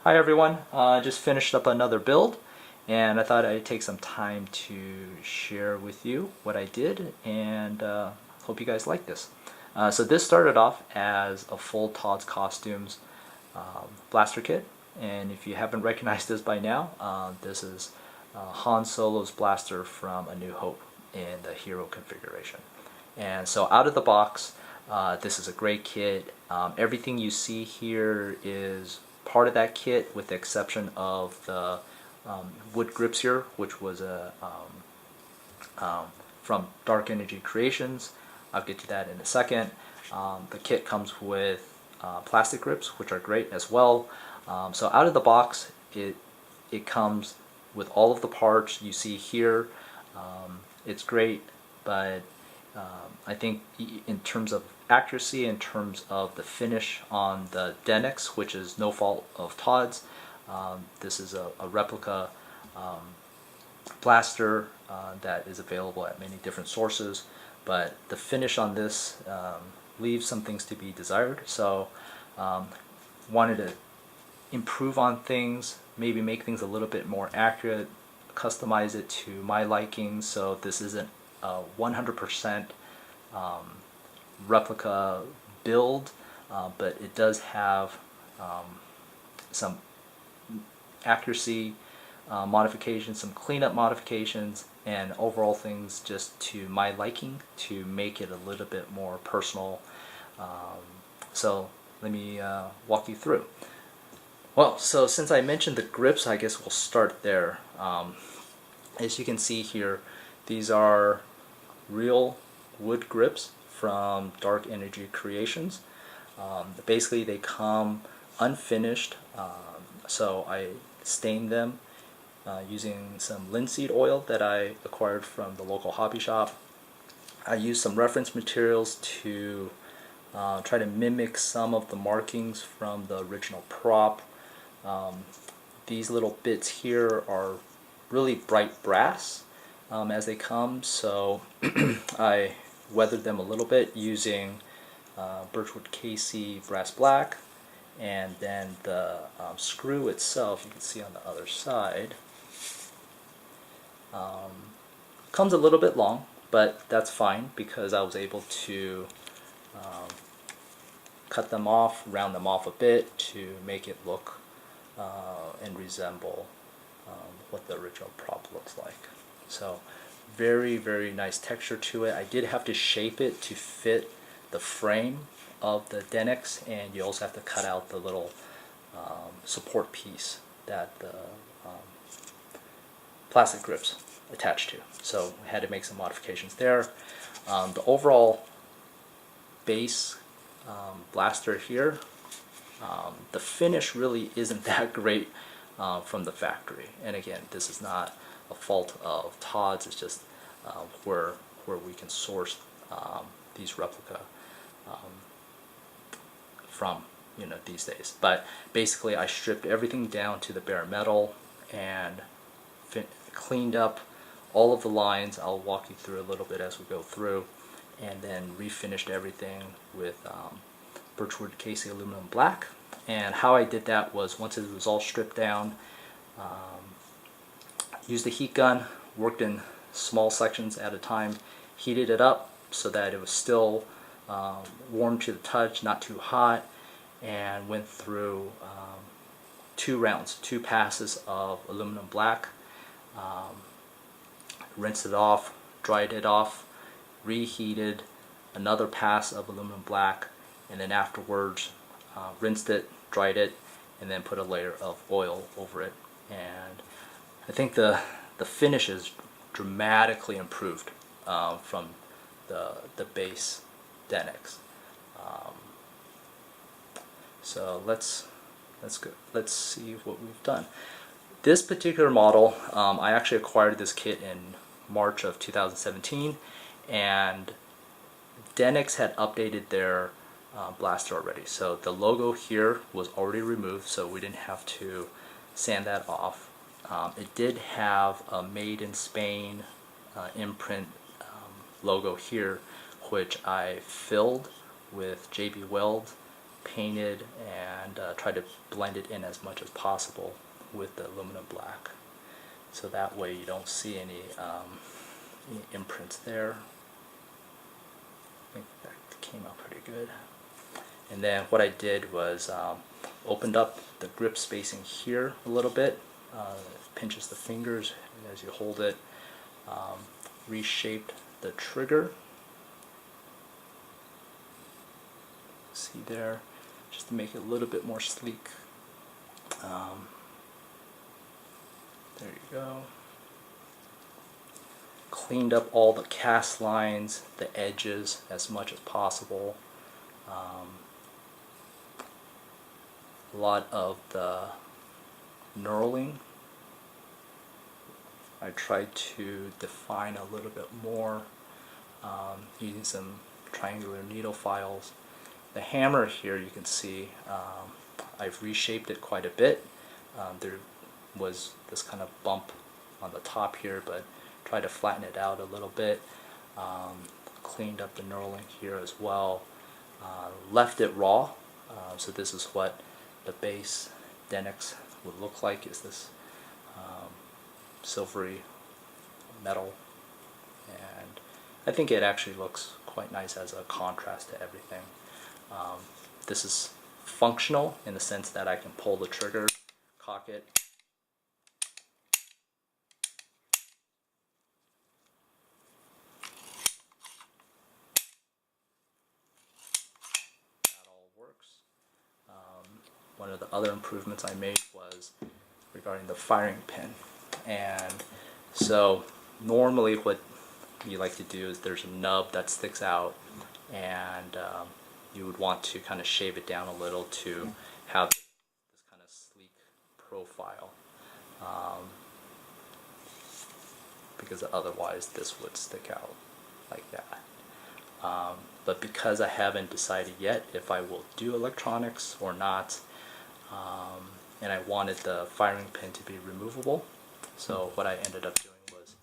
Hi everyone, just finished up another build and I thought I'd take some time to share with you what I did and hope you guys like this. So this started off as a full Todd's Costumes blaster kit, and if you haven't recognized this by now, this is Han Solo's blaster from A New Hope in the hero configuration. And so out of the box, this is a great kit. Everything you see here is part of that kit with the exception of the wood grips here, which was from Dark Energy Creations. I'll get to that in a second. The kit comes with plastic grips, which are great as well. So out of the box, it comes with all of the parts you see here. It's great, but I think in terms of accuracy, in terms of the finish on the Denix, which is no fault of Todd's, this is a replica blaster that is available at many different sources, but the finish on this leaves some things to be desired. So wanted to improve on things, maybe make things a little bit more accurate, customize it to my liking. So this isn't a 100% replica build, but it does have some accuracy modifications, some cleanup modifications, and overall things just to my liking to make it a little bit more personal. So let me walk you through. Well, so since I mentioned the grips, I guess we'll start there. As you can see here, these are real wood grips from Dark Energy Creations. Basically they come unfinished, so I stained them using some linseed oil that I acquired from the local hobby shop. I used some reference materials to try to mimic some of the markings from the original prop. These little bits here are really bright brass as they come, so I weathered them a little bit using Birchwood KC brass black, and then the screw itself, you can see on the other side, comes a little bit long, but that's fine because I was able to cut them off, round them off a bit to make it look and resemble what the original prop looks like. So very, very nice texture to it. I did have to shape it to fit the frame of the Denix, and you also have to cut out the little support piece that the plastic grips attach to. So I had to make some modifications there. The overall base blaster here, the finish really isn't that great from the factory. And again, this is not a fault of Todd's, it's just where we can source these replica from, these days. But basically I stripped everything down to the bare metal and cleaned up all of the lines. I'll walk you through a little bit as we go through, and then refinished everything with Birchwood KC aluminum black. And how I did that was, once it was all stripped down, used the heat gun, worked in small sections at a time, heated it up so that it was still warm to the touch, not too hot, and went through 2 rounds, 2 passes of aluminum black, rinsed it off, dried it off, reheated, another pass of aluminum black, and then afterwards rinsed it, dried it, and then put a layer of oil over it. And I think the finish is dramatically improved from the base Denix. So let's see what we've done. This particular model, I actually acquired this kit in March of 2017, and Denix had updated their blaster already. So the logo here was already removed, so we didn't have to sand that off. It did have a made in Spain imprint logo here, which I filled with JB Weld painted and tried to blend it in as much as possible with the aluminum black. So that way you don't see any imprints there. I think that came out pretty good. And then what I did was opened up the grip spacing here a little bit. Pinches the fingers as you hold it. Reshaped the trigger. See there, just to make it a little bit more sleek. There you go. Cleaned up all the cast lines, the edges as much as possible. A lot of the knurling I tried to define a little bit more using some triangular needle files. The hammer here, you can see I've reshaped it quite a bit. There was this kind of bump on the top here, but tried to flatten it out a little bit. Cleaned up the knurling here as well. Left it raw, so this is what the base Denix would look like, is this silvery metal, and I think it actually looks quite nice as a contrast to everything. This is functional in the sense that I can pull the trigger, cock it, that all works. One of the other improvements I made was regarding the firing pin. And so normally what you like to do is there's a nub that sticks out, and you would want to kind of shave it down a little to have this kind of sleek profile, because otherwise this would stick out like that. But because I haven't decided yet if I will do electronics or not, and I wanted the firing pin to be removable, so what I ended up doing was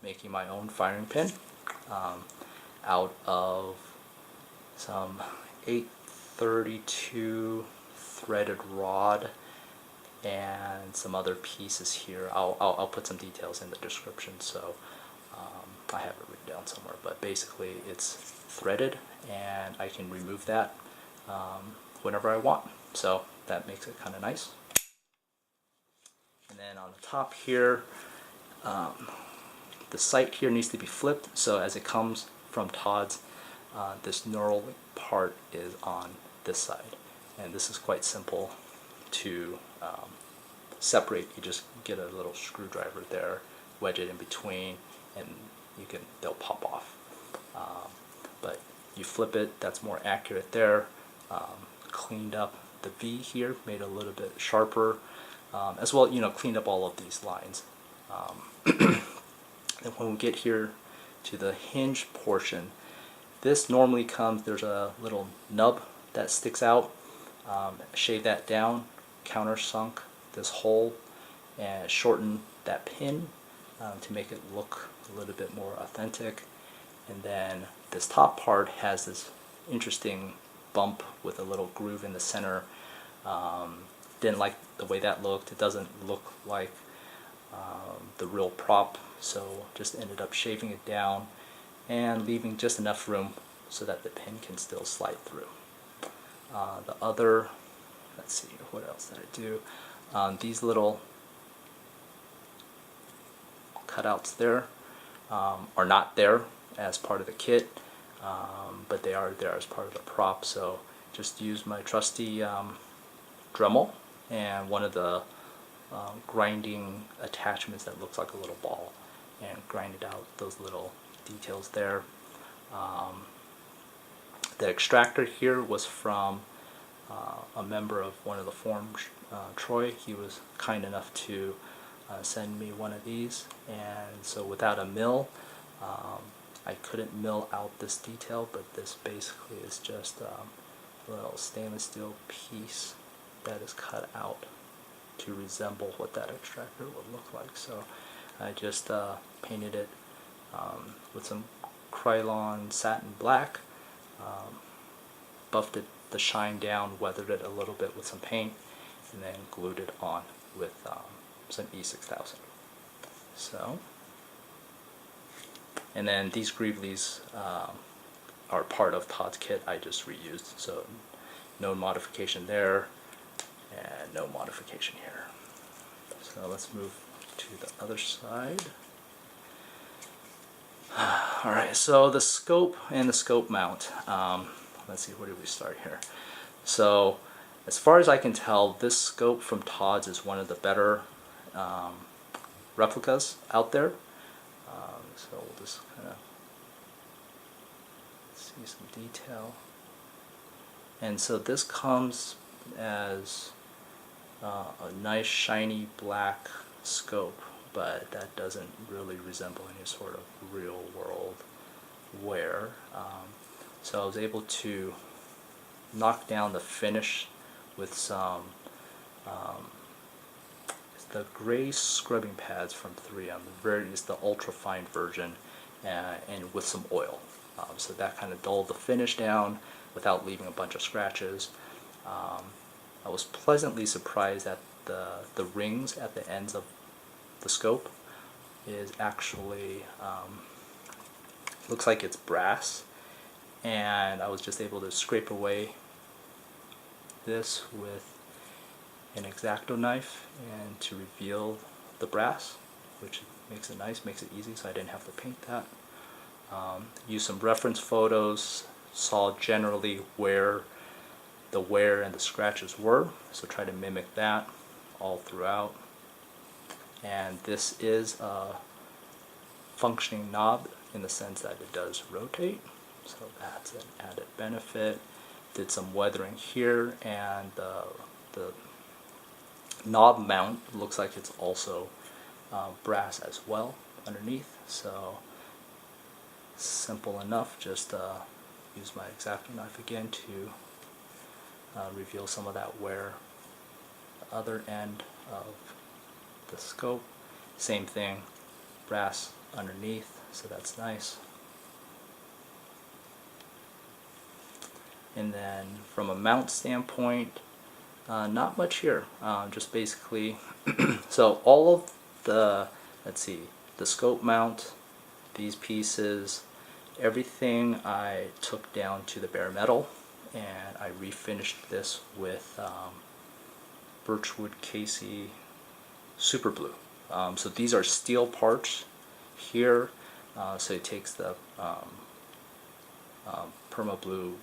making my own firing pin out of some 832 threaded rod and some other pieces here. I'll put some details in the description, so I have it written down somewhere, but basically it's threaded and I can remove that whenever I want, so that makes it kind of nice. And then on the top here, the sight here needs to be flipped, so as it comes from Todd's, this knurl part is on this side, and this is quite simple to separate. You just get a little screwdriver there, wedge it in between, and they'll pop off. But you flip it, that's more accurate there. Cleaned up the V here, made it a little bit sharper, as well, cleaned up all of these lines. And when we get here to the hinge portion, this normally comes, there's a little nub that sticks out. Shave that down, countersunk this hole, and shorten that pin to make it look a little bit more authentic. And then this top part has this interesting bump with a little groove in the center. Didn't like the way that looked. It doesn't look like the real prop, so just ended up shaving it down and leaving just enough room so that the pin can still slide through. The other, let's see, what else did I do? These little cutouts there are not there as part of the kit, but they are there as part of the prop, so just use my trusty Dremel and one of the grinding attachments that looks like a little ball, and grinded out those little details there. The extractor here was from a member of one of the forums, Troy. He was kind enough to send me one of these, and so without a mill, I couldn't mill out this detail, but this basically is just a little stainless steel piece that is cut out to resemble what that extractor would look like. So I just painted it with some Krylon satin black, buffed it the shine down, weathered it a little bit with some paint, and then glued it on with some E6000. So, and then these greavellies are part of Todd's kit. I just reused, so no modification there and no modification here. So let's move to the other side. Alright, so the scope and the scope mount. Let's see, where did we start here? So as far as I can tell, this scope from Todd's is one of the better replicas out there. So we'll just kind of see some detail. And so this comes as a nice shiny black scope, but that doesn't really resemble any sort of real world wear. So I was able to knock down the finish with some the gray scrubbing pads from 3M. It's the ultra fine version, and with some oil. So that kind of dulled the finish down without leaving a bunch of scratches. I was pleasantly surprised that the rings at the ends of the scope is actually looks like it's brass, and I was just able to scrape away this with an X-Acto knife and to reveal the brass, which makes it nice, makes it easy, so I didn't have to paint that. Used some reference photos, saw generally where the wear and the scratches were, so try to mimic that all throughout. And this is a functioning knob in the sense that it does rotate, so that's an added benefit. Did some weathering here, and the knob mount looks like it's also brass as well underneath, so simple enough. Just use my X-Acto knife again to reveal some of that wear. The other end of the scope, same thing, brass underneath, so that's nice. And then from a mount standpoint, not much here, just basically so all of the, let's see, the scope mount, these pieces, everything I took down to the bare metal, and I refinished this with Birchwood Casey Super Blue. So these are steel parts here, so it takes the Perma Blue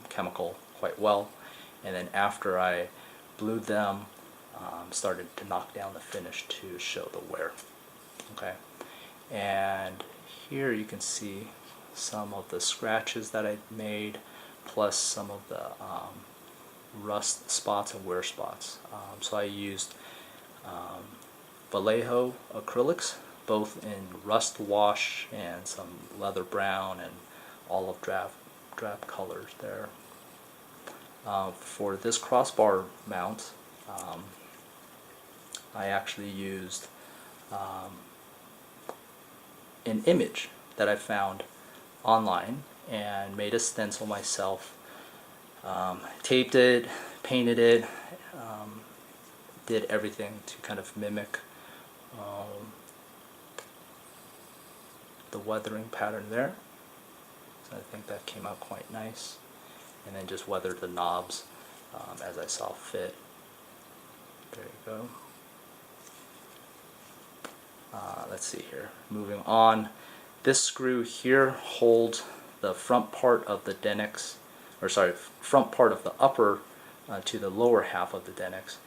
chemical quite well, and then after I blued them, started to knock down the finish to show the wear. Okay, and here you can see some of the scratches that I made, plus some of the rust spots and wear spots. So I used Vallejo acrylics, both in rust wash and some leather brown and olive drab colors there. For this crossbar mount, I actually used an image that I found online and made a stencil myself, taped it, painted it, did everything to kind of mimic the weathering pattern there. So I think that came out quite nice, and then just weathered the knobs as I saw fit. There you go. Let's see here, moving on, this screw here holds the front part of the Denix, or sorry, front part of the upper to the lower half of the Denix.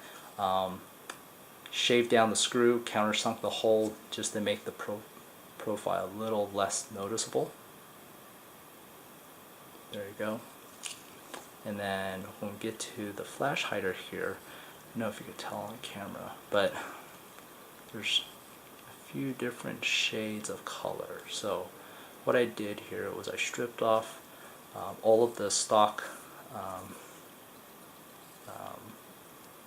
Shaved down the screw, countersunk the hole just to make the profile a little less noticeable. There you go. And then when we get to the flash hider here, I don't know if you could tell on camera, but there's a few different shades of color. So what I did here was I stripped off all of the stock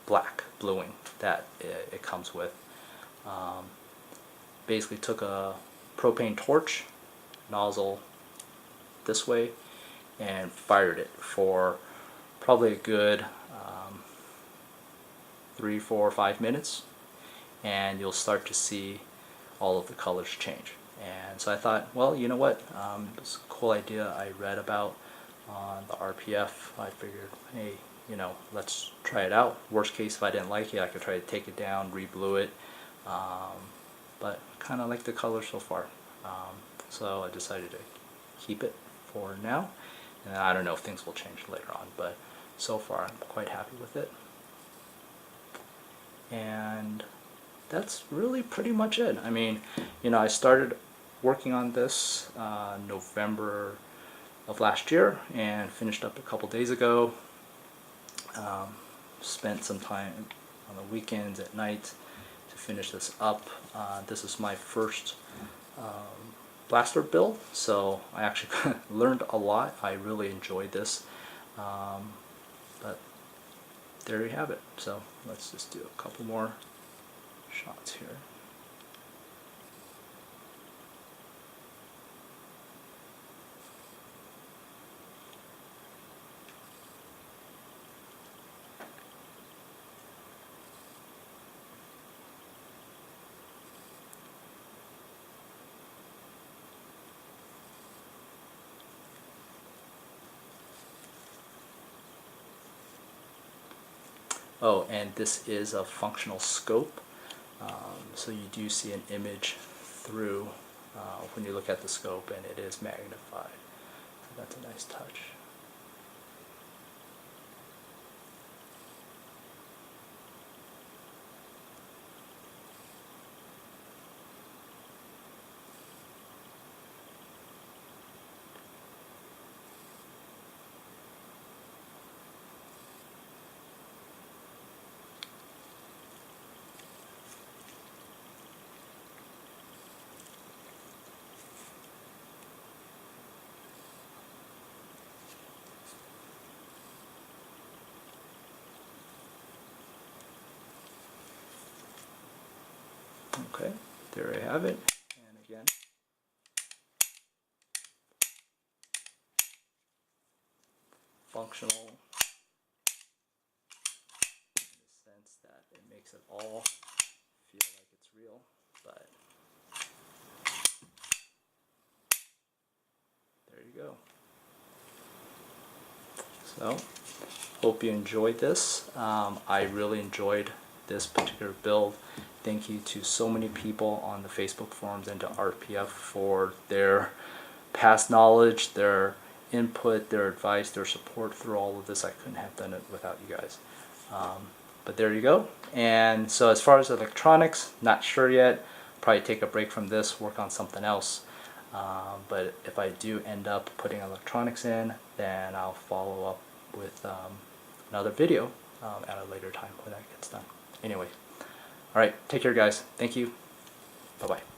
black bluing that it comes with. Basically took a propane torch, nozzle this way, and fired it for probably a good 3, 4, 5 minutes, and you'll start to see all of the colors change. And so I thought, well, you know what, it's a cool idea I read about on the RPF. I figured, hey, you know, let's try it out. Worst case, if I didn't like it, I could try to take it down, re-blue it. But I kind of like the color so far. So I decided to keep it for now. And I don't know if things will change later on, but so far I'm quite happy with it. And that's really pretty much it. I mean, you know, I started working on this November of last year and finished up a couple days ago. Spent some time on the weekends at night to finish this up. This is my first blaster build, so I actually learned a lot. I really enjoyed this, but there you have it. So let's just do a couple more shots here. Oh, and this is a functional scope, so you do see an image through when you look at the scope, and it is magnified. So that's a nice touch. Okay, there I have it. And again, functional in the sense that it makes it all feel like it's real, but there you go. So, hope you enjoyed this. I really enjoyed this particular build. Thank you to so many people on the Facebook forums and to RPF for their past knowledge, their input, their advice, their support through all of this. I couldn't have done it without you guys. But there you go. And so as far as electronics, not sure yet. Probably take a break from this, work on something else. But if I do end up putting electronics in, then I'll follow up with another video at a later time when that gets done. Anyway, alright, take care guys. Thank you. Bye-bye.